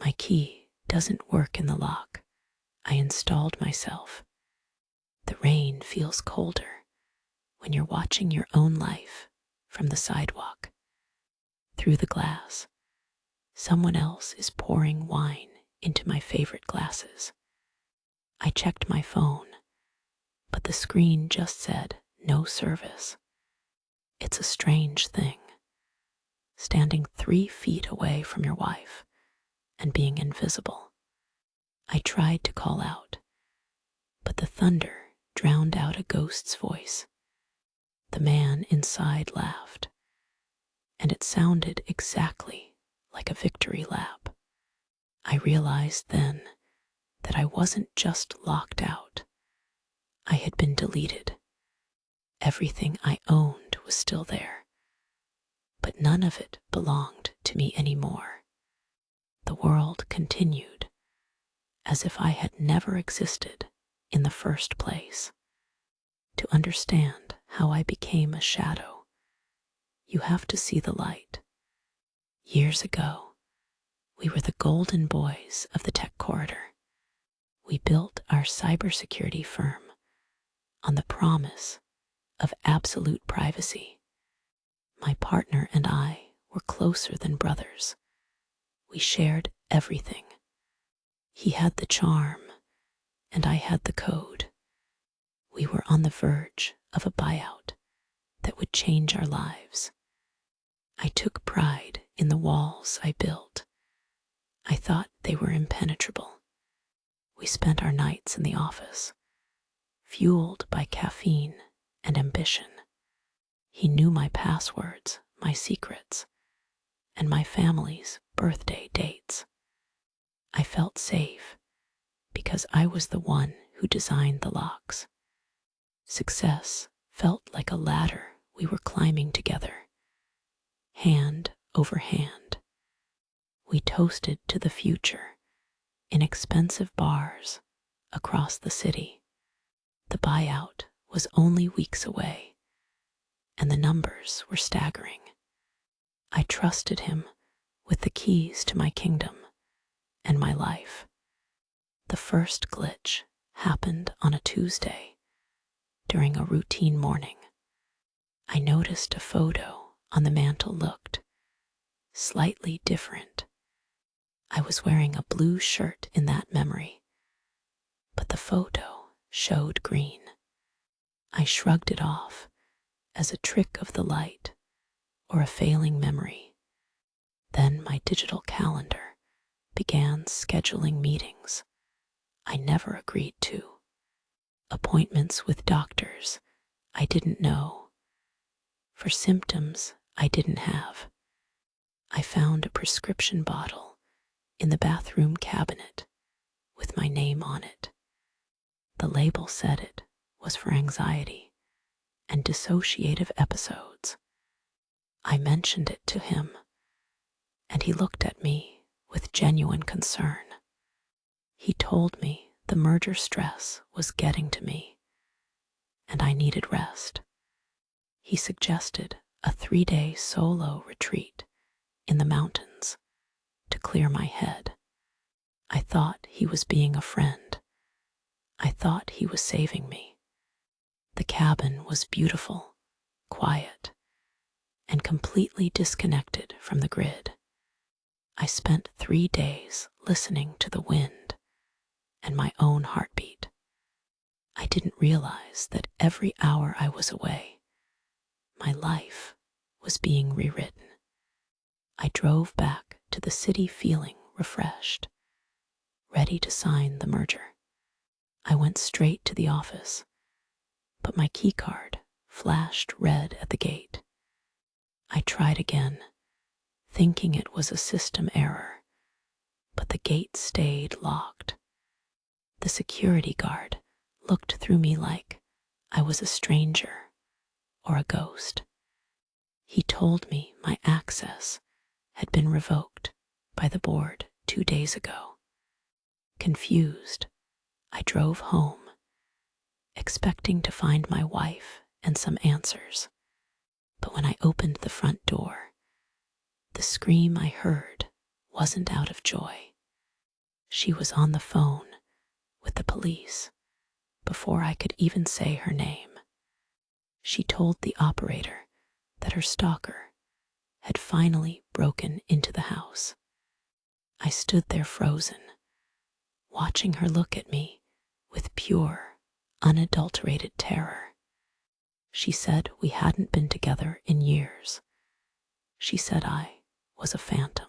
My key doesn't work in the lock. I installed myself. The rain feels colder when you're watching your own life from the sidewalk. Through the glass, someone else is pouring wine into my favorite glasses. I checked my phone, but the screen just said no service. It's a strange thing, standing 3 feet away from your wife and being invisible. I tried to call out, but the thunder drowned out a ghost's voice. The man inside laughed, and it sounded exactly like a victory lap. I realized then that I wasn't just locked out. I had been deleted. Everything I owned was still there, but none of it belonged to me anymore. The world continued, as if I had never existed in the first place. To understand how I became a shadow, you have to see the light. Years ago, we were the golden boys of the tech corridor. We built our cybersecurity firm on the promise of absolute privacy. My partner and I were closer than brothers. We shared everything. He had the charm, and I had the code. We were on the verge of a buyout that would change our lives. I took pride in the walls I built. I thought they were impenetrable. We spent our nights in the office, fueled by caffeine and ambition. He knew my passwords, my secrets, and my family's birthday dates. I felt safe because I was the one who designed the locks. Success felt like a ladder we were climbing together, hand over hand. We toasted to the future in expensive bars across the city. The buyout was only weeks away, and the numbers were staggering. I trusted him with the keys to my kingdom and my life. The first glitch happened on a Tuesday during a routine morning. I noticed a photo on the mantel looked slightly different. I was wearing a blue shirt in that memory, but the photo showed green. I shrugged it off as a trick of the light or a failing memory. Then my digital calendar began scheduling meetings I never agreed to, appointments with doctors I didn't know, for symptoms I didn't have. I found a prescription bottle in the bathroom cabinet with my name on it. The label said it was for anxiety and dissociative episodes. I mentioned it to him, and he looked at me with genuine concern. He told me the merger stress was getting to me, and I needed rest. He suggested a 3-day solo retreat in the mountains to clear my head. I thought he was being a friend. I thought he was saving me. The cabin was beautiful, quiet, and completely disconnected from the grid. I spent 3 days listening to the wind and my own heartbeat. I didn't realize that every hour I was away, my life was being rewritten. I drove back to the city feeling refreshed, ready to sign the merger. I went straight to the office, but my keycard flashed red at the gate. I tried again, thinking it was a system error, but the gate stayed locked. The security guard looked through me like I was a stranger or a ghost. He told me my access had been revoked by the board 2 days ago. Confused, I drove home, expecting to find my wife and some answers. But when I opened the front door, the scream I heard wasn't out of joy. She was on the phone with the police before I could even say her name. She told the operator that her stalker had finally broken into the house. I stood there frozen, watching her look at me with pure, unadulterated terror. She said we hadn't been together in years. She said I was a phantom.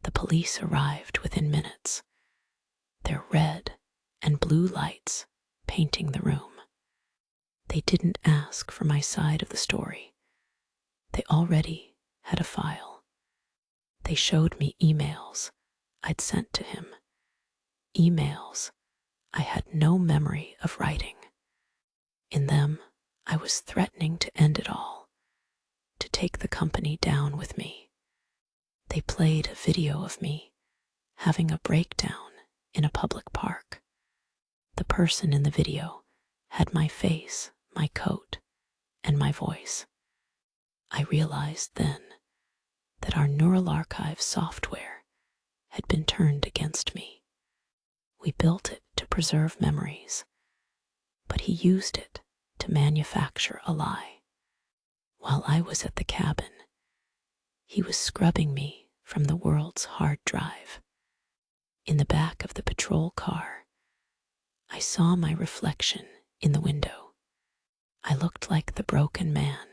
The police arrived within minutes, their red and blue lights painting the room. They didn't ask for my side of the story. They already had a file. They showed me emails I'd sent to him, emails I had no memory of writing. In them, I was threatening to end it all, to take the company down with me. They played a video of me having a breakdown in a public park. The person in the video had my face, my coat, and my voice. I realized then that our neural archive software had been turned against me. We built it to preserve memories, but he used it to manufacture a lie. While I was at the cabin, he was scrubbing me from the world's hard drive. In the back of the patrol car, I saw my reflection in the window. I looked like the broken man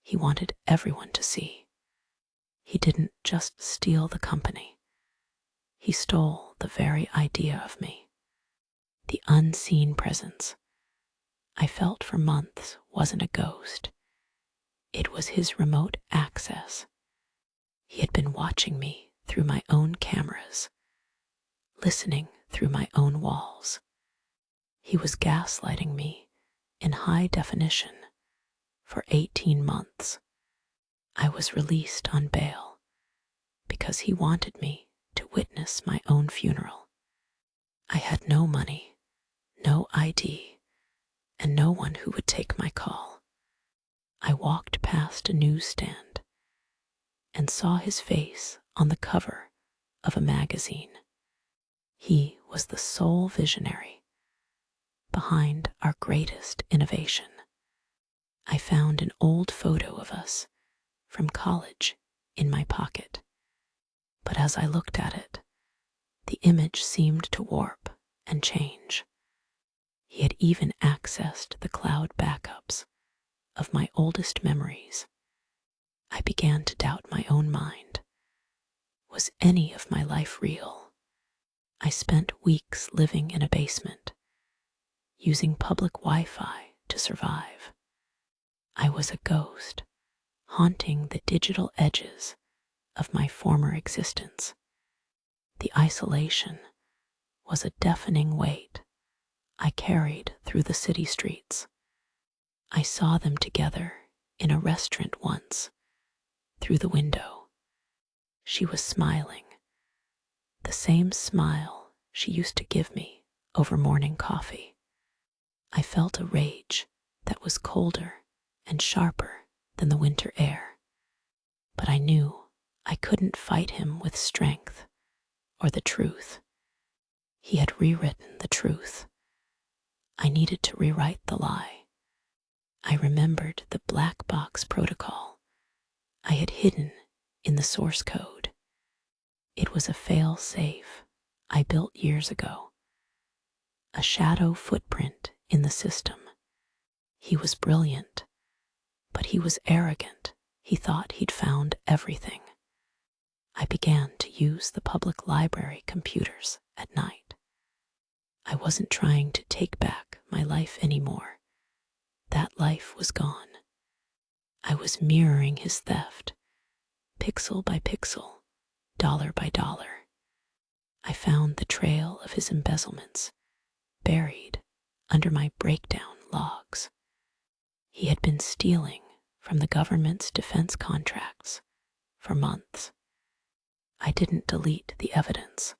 he wanted everyone to see. He didn't just steal the company. He stole the very idea of me. The unseen presence I felt for months wasn't a ghost. It was his remote access. He had been watching me through my own cameras, listening through my own walls. He was gaslighting me in high definition for 18 months. I was released on bail because he wanted me to witness my own funeral. I had no money, no ID, and no one who would take my call. I walked past a newsstand and saw his face on the cover of a magazine. He was the sole visionary behind our greatest innovation. I found an old photo of us from college in my pocket, but as I looked at it, the image seemed to warp and change. He had even accessed the cloud backups of my oldest memories. I began to doubt my own mind. Was any of my life real? I spent weeks living in a basement, using public Wi-Fi to survive. I was a ghost, haunting the digital edges of my former existence. The isolation was a deafening weight I carried through the city streets. I saw them together in a restaurant once, through the window. She was smiling, the same smile she used to give me over morning coffee. I felt a rage that was colder and sharper than the winter air, but I knew I couldn't fight him with strength or the truth. He had rewritten the truth. I needed to rewrite the lie. I remembered the black box protocol I had hidden in the source code. It was a fail-safe I built years ago, a shadow footprint in the system. He was brilliant, but he was arrogant. He thought he'd found everything. I began to use the public library computers at night. I wasn't trying to take back my life anymore. That life was gone. I was mirroring his theft, pixel by pixel, dollar by dollar. I found the trail of his embezzlements buried under my breakdown logs. He had been stealing from the government's defense contracts for months. I didn't delete the evidence.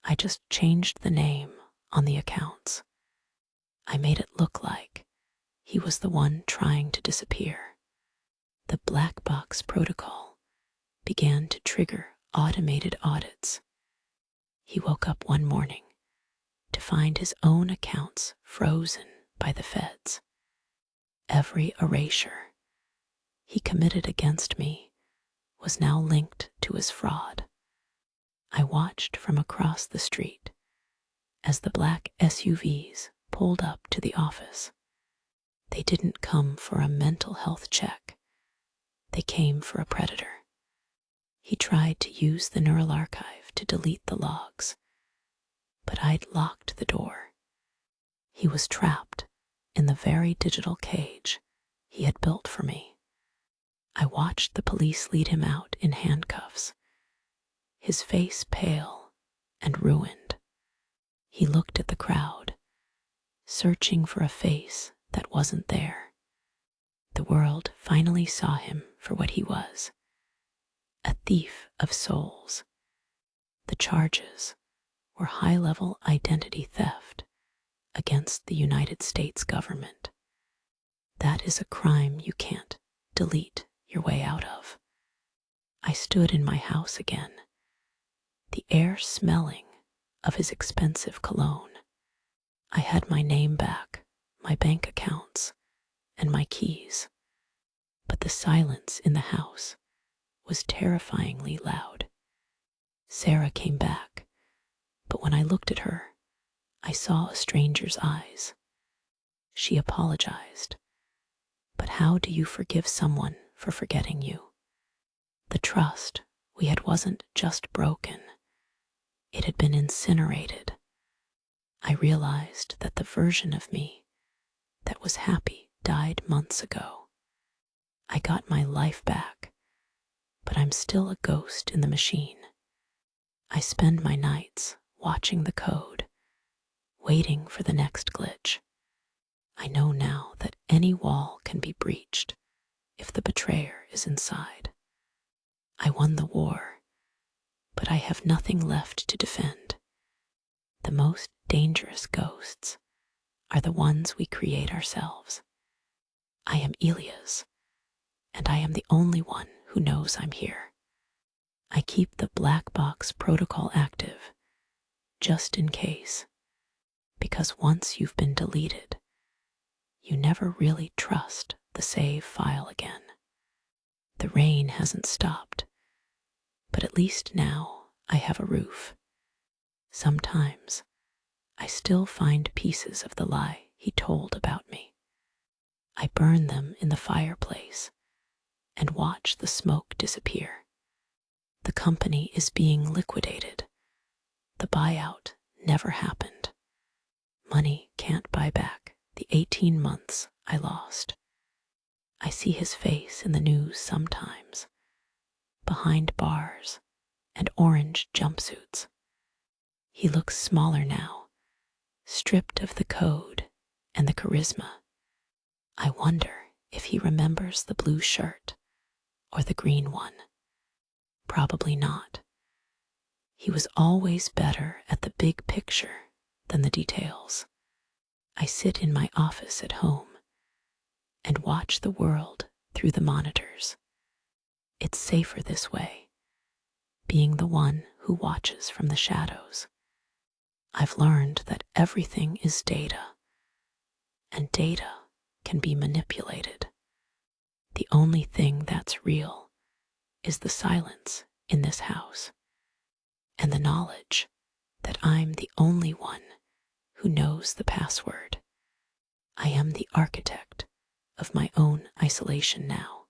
I just changed the name on the accounts. I made it look like he was the one trying to disappear. The black box protocol began to trigger automated audits. He woke up one morning to find his own accounts frozen by the feds. Every erasure he committed against me was now linked to his fraud. I watched from across the street as the black SUVs pulled up to the office. They didn't come for a mental health check. They came for a predator. He tried to use the neural archive to delete the logs, but I'd locked the door. He was trapped in the very digital cage he had built for me. I watched the police lead him out in handcuffs, his face pale and ruined. He looked at the crowd, searching for a face that wasn't there. The world finally saw him for what he was, a thief of souls. The charges were high-level identity theft against the United States government. That is a crime you can't delete your way out of. I stood in my house again, the air smelling of his expensive cologne. I had my name back, my bank accounts, and my keys, but the silence in the house was terrifyingly loud. Sarah came back, but when I looked at her, I saw a stranger's eyes. She apologized. But how do you forgive someone for forgetting you? The trust we had wasn't just broken, it had been incinerated. I realized that the version of me that was happy died months ago. I got my life back, but I'm still a ghost in the machine. I spend my nights watching the code, waiting for the next glitch. I know now that any wall can be breached if the betrayer is inside. I won the war, but I have nothing left to defend. The most dangerous ghosts are the ones we create ourselves. I am Elias, and I am the only one who knows I'm here. I keep the black box protocol active, just in case, because once you've been deleted, you never really trust the save file again. The rain hasn't stopped, but at least now I have a roof. Sometimes I still find pieces of the lie he told about me. I burn them in the fireplace and watch the smoke disappear. The company is being liquidated. The buyout never happened. Money can't buy back the 18 months I lost. I see his face in the news sometimes, behind bars and orange jumpsuits. He looks smaller now, stripped of the code and the charisma. I wonder if he remembers the blue shirt or the green one. Probably not. He was always better at the big picture than the details. I sit in my office at home and watch the world through the monitors. It's safer this way, being the one who watches from the shadows. I've learned that everything is data, and data can be manipulated. The only thing that's real is the silence in this house, and the knowledge that I'm the only one who knows the password. I am the architect of my own isolation now,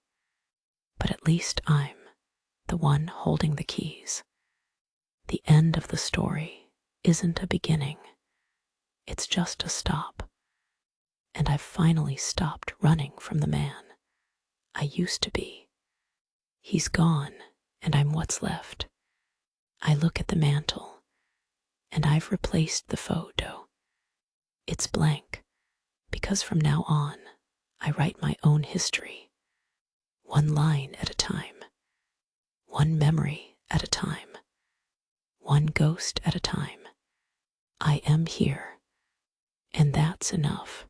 but at least I'm the one holding the keys. The end of the story isn't a beginning, it's just a stop, and I've finally stopped running from the man I used to be. He's gone, and I'm what's left. I look at the mantle, and I've replaced the photo. It's blank, because from now on, I write my own history, one line at a time, one memory at a time, one ghost at a time. I am here, and that's enough.